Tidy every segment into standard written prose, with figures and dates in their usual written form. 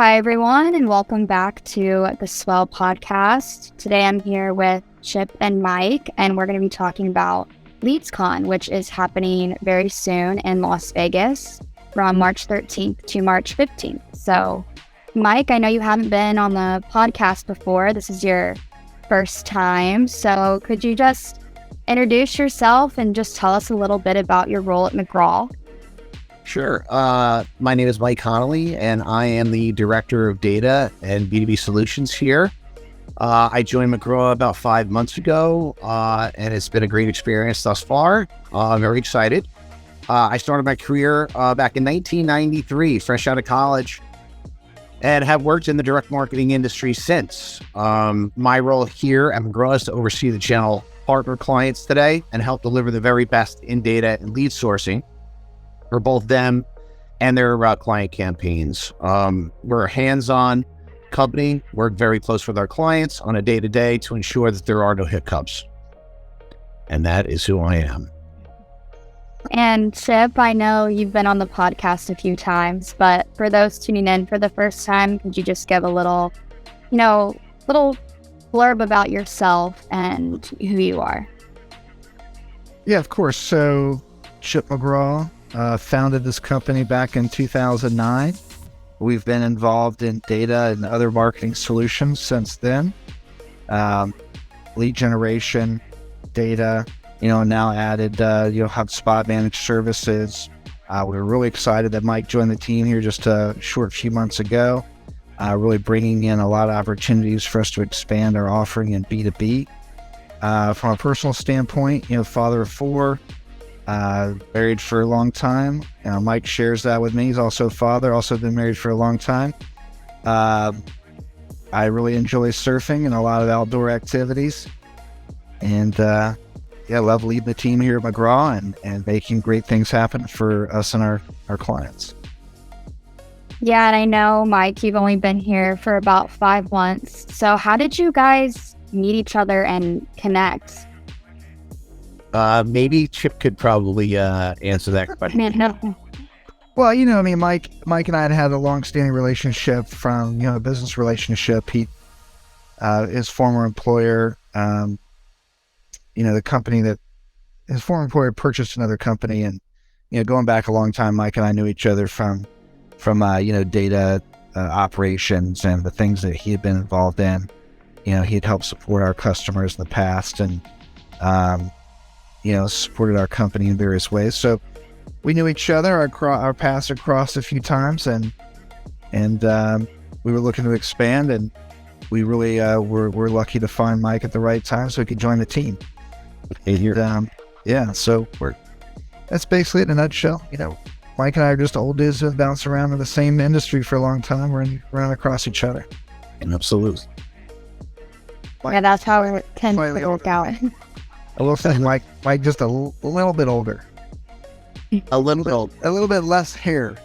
Hi, everyone, and welcome back to the Swell podcast. Today I'm here with Chip and Mike, and we're going to be talking about LeadsCon, which is happening very soon in Las Vegas from March 13th to March 15th. So, Mike, I know you haven't been on the podcast before. This is your first time. So could you just introduce yourself and just tell us a little bit about your role at McGraw? Sure. My name is Mike Connolly, and I am the Director of Data and B2B Solutions here. I joined McGraw about 5 months ago, and it's been a great experience thus far. I'm very excited. I started my career back in 1993, fresh out of college, and have worked in the direct marketing industry since. My role here at McGraw is to oversee the channel partner clients today and help deliver the very best in data and lead sourcing for both them and their client campaigns. We're a hands-on company, work very close with our clients on a day-to-day to ensure that there are no hiccups. And that is who I am. And Chip, I know you've been on the podcast a few times, but for those tuning in for the first time, could you just give a little blurb about yourself and who you are? Yeah, of course. So Chip McGraw founded this company back in 2009. We've been involved in data and other marketing solutions since then. Lead generation, data, now added, HubSpot managed services. We were really excited that Mike joined the team here just a short few months ago, really bringing in a lot of opportunities for us to expand our offering in B2B. From a personal standpoint, father of four, married for a long time. Mike shares that with me. He's also a father, also been married for a long time. I really enjoy surfing and a lot of outdoor activities. And love leading the team here at McGraw and making great things happen for us and our clients. Yeah, and I know, Mike, you've only been here for about 5 months. So how did you guys meet each other and connect? Maybe Chip could probably answer that question. No. Well, Mike and I had a long-standing relationship from, a business relationship. His former employer, the company that his former employer purchased another company, and, going back a long time, Mike and I knew each other from data operations and the things that he had been involved in. He had helped support our customers in the past and, supported our company in various ways. So we knew each other. Our paths had crossed a few times, and we were looking to expand, and we really were lucky to find Mike at the right time so he could join the team. So that's basically it in a nutshell. Mike and I are just old dudes who have bounced around in the same industry for a long time. We're running across each other. Absolutely. Yeah, that's how it tends to work out. I will say Mike just a little bit older. A little bit old. A little bit less hair.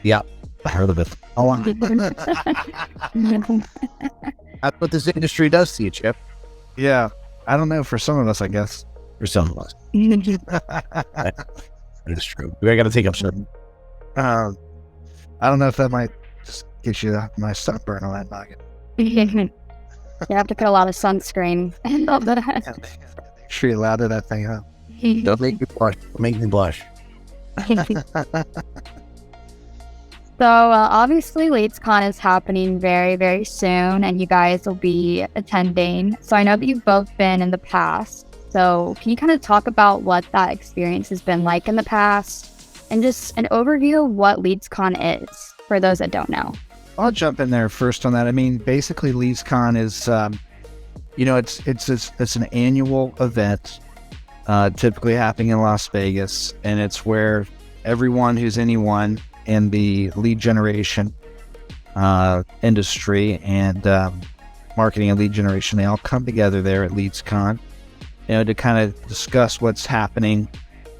Yeah, I heard of it. That's what this industry does to you, Chip. Yeah, I don't know. For some of us, I guess. For some of us. That is true. I got to take up certain. I don't know if that might just get you my sunburn on that noggin. You have to put a lot of sunscreen. Make sure you louder that thing up. Don't make me blush. Don't make me blush. So obviously LeadsCon is happening very, very soon, and you guys will be attending. So I know that you've both been in the past. So can you kind of talk about what that experience has been like in the past, and just an overview of what LeadsCon is for those that don't know? I'll jump in there first on that. I mean, basically LeadsCon is, it's an annual event, typically happening in Las Vegas, and it's where everyone who's anyone in the lead generation industry and marketing and lead generation, they all come together there at LeadsCon, to kind of discuss what's happening,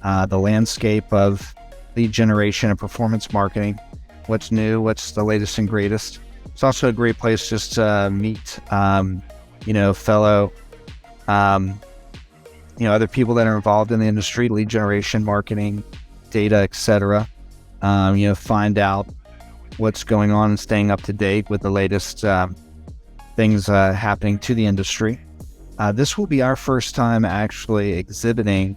the landscape of lead generation and performance marketing, what's new, what's the latest and greatest. It's also a great place just to meet, fellow, other people that are involved in the industry, lead generation, marketing, data, etc. Find out what's going on and staying up to date with the latest things happening to the industry. This will be our first time actually exhibiting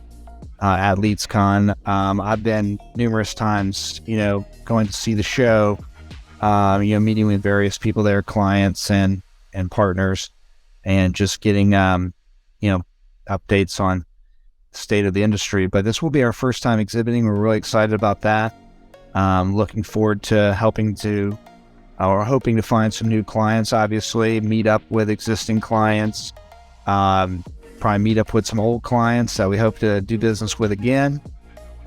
at LeadsCon. I've been numerous times, going to see the show, meeting with various people there, clients and partners, and just getting, updates on the state of the industry. But this will be our first time exhibiting. We're really excited about that. Looking forward to hoping to find some new clients, obviously, meet up with existing clients, probably meet up with some old clients that we hope to do business with again.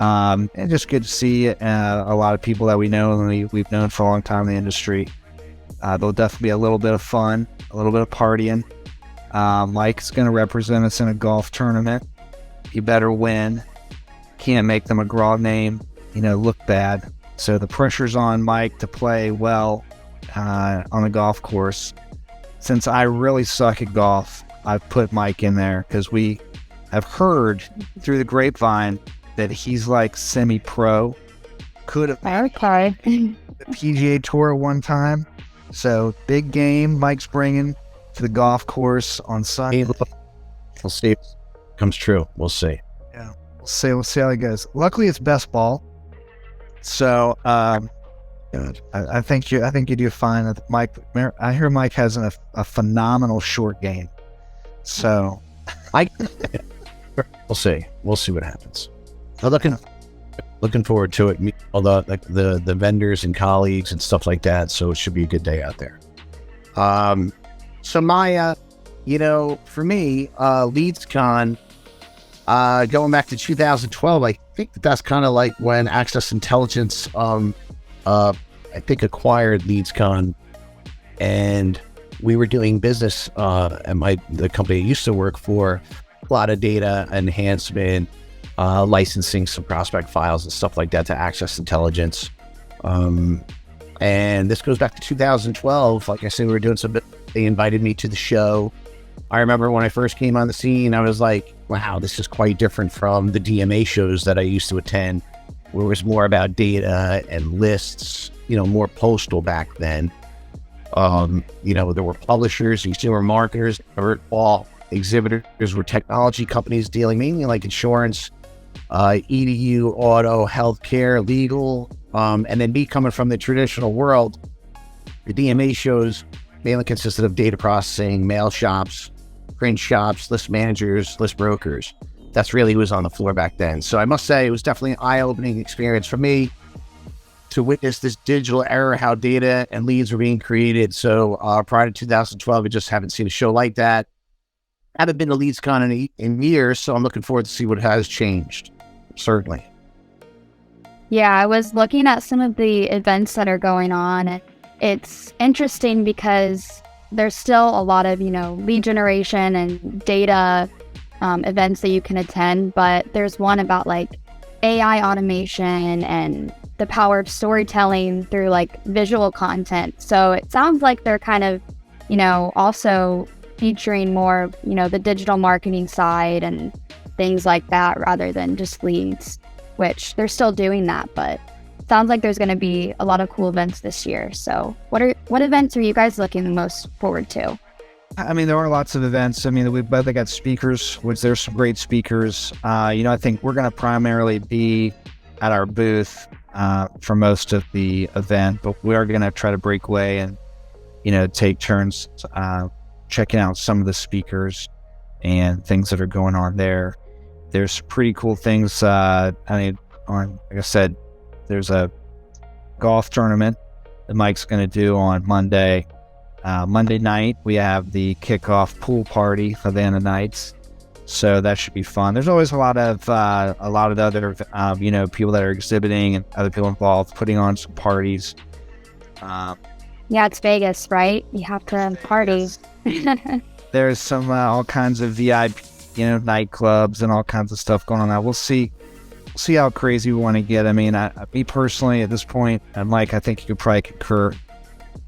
And just good to see a lot of people that we know and we've known for a long time in the industry. There'll definitely be a little bit of fun, a little bit of partying. Mike's going to represent us in a golf tournament. He better win. Can't make the McGraw name, look bad. So the pressure's on Mike to play well on the golf course. Since I really suck at golf, I've put Mike in there because we have heard through the grapevine that he's like semi-pro. Could have the PGA Tour at one time. So big game Mike's bringing to the golf course on Sunday. We'll see if it comes true. We'll see. Yeah, we'll see how it goes. Luckily, it's best ball. So I think you do fine. Mike, I hear Mike has a phenomenal short game. So we'll see. We'll see what happens. I'm looking forward to it. Meet all the vendors and colleagues and stuff like that. So it should be a good day out there. So Maya, for me, LeadsCon, going back to 2012, I think that's kind of like when Access Intelligence, I think acquired LeadsCon, and we were doing business at the company I used to work for, a lot of data enhancement, licensing some prospect files and stuff like that to Access Intelligence. And this goes back to 2012. Like I said, we were doing they invited me to the show. I remember when I first came on the scene, I was like, wow, this is quite different from the DMA shows that I used to attend, where it was more about data and lists, more postal back then. There were publishers, consumer marketers, all exhibitors were technology companies dealing mainly like insurance, EDU, auto, healthcare, legal, and then me coming from the traditional world, the DMA shows mainly consisted of data processing, mail shops, print shops, list managers, list brokers. That's really who was on the floor back then. So I must say it was definitely an eye-opening experience for me to witness this digital era, how data and leads were being created. So prior to 2012, I just haven't seen a show like that. I haven't been to LeadsCon in years, so I'm looking forward to see what has changed, certainly. Yeah, I was looking at some of the events that are going on. It's interesting because there's still a lot of, lead generation and data events that you can attend, but there's one about like AI automation and the power of storytelling through like visual content. So it sounds like they're kind of, also featuring more, the digital marketing side and things like that rather than just leads, which they're still doing that, but sounds like there's going to be a lot of cool events this year. So what events are you guys looking the most forward to? I mean, there are lots of events. I mean, we've both got speakers, which there's some great speakers. I think we're going to primarily be at our booth for most of the event, but we are going to try to break away and, take turns checking out some of the speakers and things that are going on there. There's pretty cool things. Like I said, there's a golf tournament that Mike's going to do on Monday. Monday night, we have the kickoff pool party for the end of nights. So that should be fun. There's always a lot of other, people that are exhibiting and other people involved putting on some parties. Yeah, it's Vegas, right? You have to party. There's some all kinds of VIP, nightclubs and all kinds of stuff going on now. We'll see how crazy we want to get. I mean, me personally at this point, and Mike, I think you could probably concur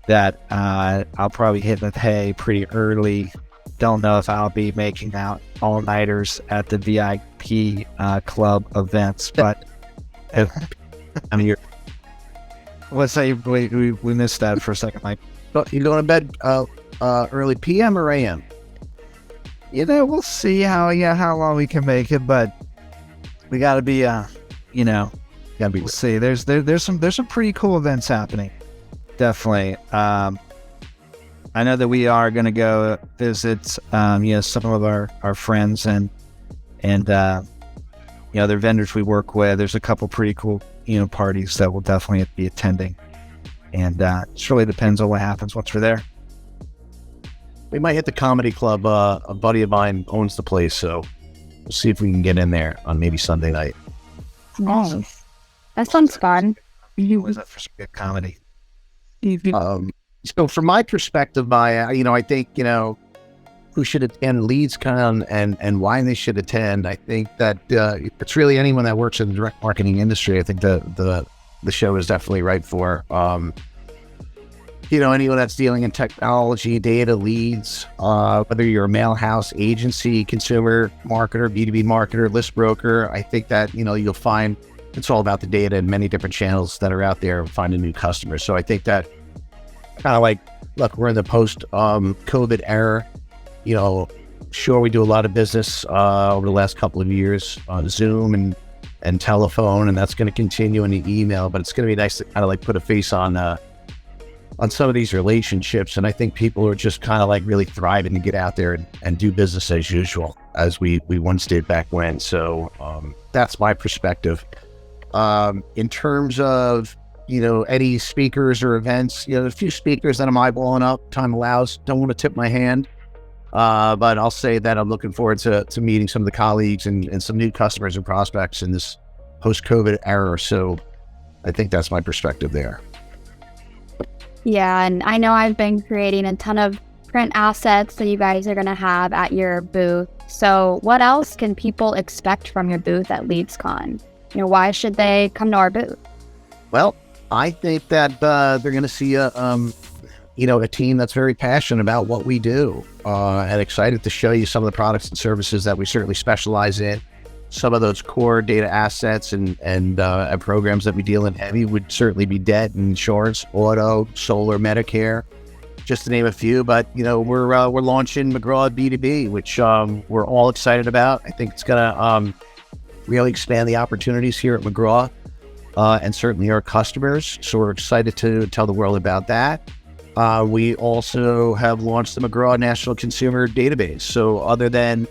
that I'll probably hit the hay pretty early. Don't know if I'll be making out all-nighters at the VIP club events, but Let's say we missed that for a second, Mike. You going to bed early PM or AM? We'll see how long we can make it, but we got to be, we'll see. There's some pretty cool events happening. Definitely. I know that we are going to go visit, some of our friends and other vendors we work with. There's a couple pretty cool, parties that we'll definitely be attending. And it really depends on what happens once we're there. We might hit the comedy club. A buddy of mine owns the place, so we'll see if we can get in there on maybe Sunday night. Awesome. That sounds fun. Was that for some good comedy? So from my perspective, I think, who should attend LeadsCon and why they should attend. I think that it's really anyone that works in the direct marketing industry. I think the show is definitely right for, anyone that's dealing in technology, data, leads, whether you're a mail house, agency, consumer marketer, B2B marketer, list broker. I think that, you'll find it's all about the data and many different channels that are out there finding new customers. So I think that kind of like, look, we're in the post-COVID era. Sure, we do a lot of business over the last couple of years on Zoom and telephone, and that's going to continue in the email, but it's going to be nice to kind of like put a face on some of these relationships. And I think people are just kind of like really thriving to get out there and do business as usual, as we once did back when. So that's my perspective. In terms of, any speakers or events, a few speakers that I'm eyeballing up, time allows, don't want to tip my hand. But I'll say that I'm looking forward to meeting some of the colleagues and some new customers and prospects in this post-COVID era. So I think that's my perspective there. Yeah, and I know I've been creating a ton of print assets that you guys are going to have at your booth. So what else can people expect from your booth at LeadsCon? Why should they come to our booth? Well, I think that they're going to see a team that's very passionate about what we do and excited to show you some of the products and services that we certainly specialize in. Some of those core data assets and programs that we deal in heavy would certainly be debt, insurance, auto, solar, Medicare, just to name a few. But, we're launching McGraw B2B, which we're all excited about. I think it's going to really expand the opportunities here at McGraw and certainly our customers. So we're excited to tell the world about that. We also have launched the McGraw National Consumer Database. So other than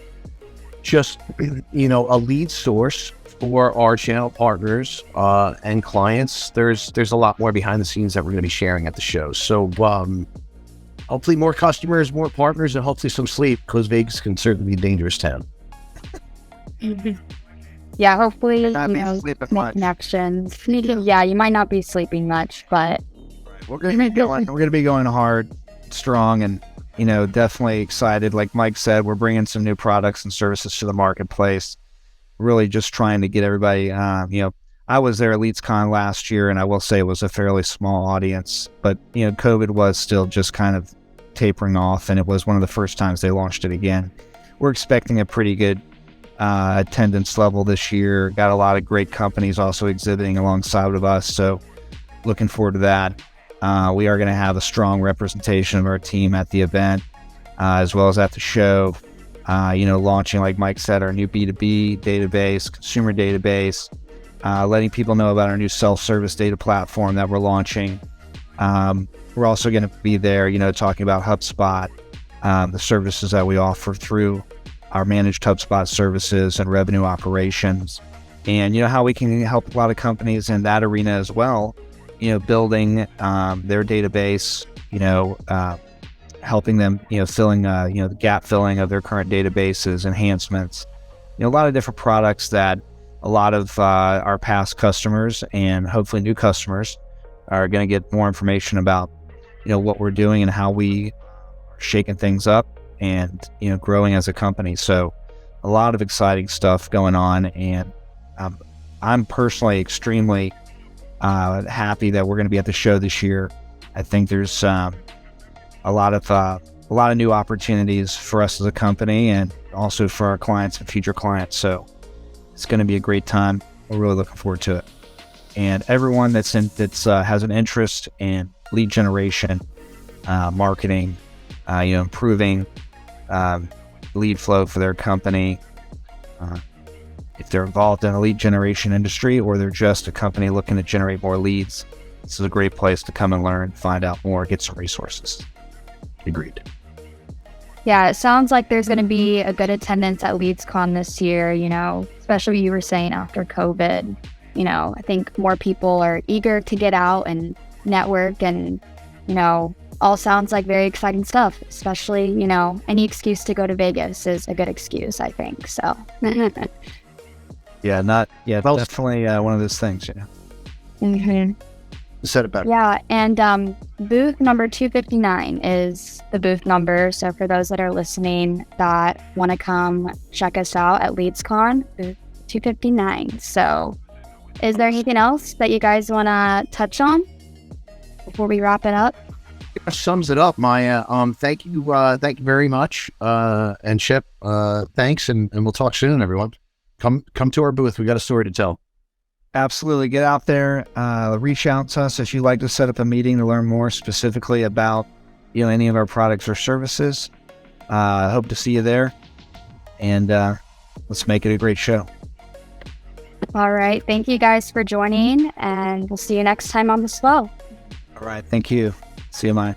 just, a lead source for our channel partners and clients, there's a lot more behind the scenes that we're going to be sharing at the show. So hopefully more customers, more partners, and hopefully some sleep, because Vegas can certainly be a dangerous town. Yeah, hopefully, make connections. Yeah, you might not be sleeping much, but we're going to be going hard, strong, and definitely excited. Like Mike said, we're bringing some new products and services to the marketplace. Really just trying to get everybody. I was there at LeadsCon last year, and I will say it was a fairly small audience, but COVID was still just kind of tapering off, and it was one of the first times they launched it again. We're expecting a pretty good attendance level this year. Got a lot of great companies also exhibiting alongside of us, so looking forward to that. We are going to have a strong representation of our team at the event, as well as at the show. Launching, like Mike said, our new B2B database, consumer database, letting people know about our new self-service data platform that we're launching. We're also going to be there, talking about HubSpot, the services that we offer through our managed HubSpot services and revenue operations, and how we can help a lot of companies in that arena as well. Building their database, helping them, filling, the gap filling of their current databases, enhancements, a lot of different products that a lot of our past customers and hopefully new customers are going to get more information about, what we're doing and how we are shaking things up and, growing as a company. So a lot of exciting stuff going on. And I'm personally extremely happy that we're going to be at the show this year. I think there's a lot of new opportunities for us as a company and also for our clients and future clients. So it's going to be a great time. We're really looking forward to it. And everyone that's has an interest in lead generation, marketing, improving lead flow for their company. If they're involved in a lead generation industry, or they're just a company looking to generate more leads, this is a great place to come and learn, find out more, get some resources. Agreed. Yeah, it sounds like there's going to be a good attendance at LeadsCon this year, especially you were saying after COVID. I think more people are eager to get out and network, and, all sounds like very exciting stuff, especially, any excuse to go to Vegas is a good excuse, I think. So, definitely one of those things, Mm-hmm. Said it better. Yeah, and booth number 259 is the booth number. So for those that are listening that want to come check us out at LeadsCon, booth 259. So is there anything else that you guys want to touch on before we wrap it up? That sums it up, Maya. Thank you very much. And Chip, thanks, and we'll talk soon, everyone. Come to our booth. We got a story to tell. Absolutely. Get out there, reach out to us if you'd like to set up a meeting to learn more specifically about, any of our products or services. I hope to see you there, and let's make it a great show. All right. Thank you guys for joining, and we'll see you next time on the Swell. All right. Thank you. See you, Maya.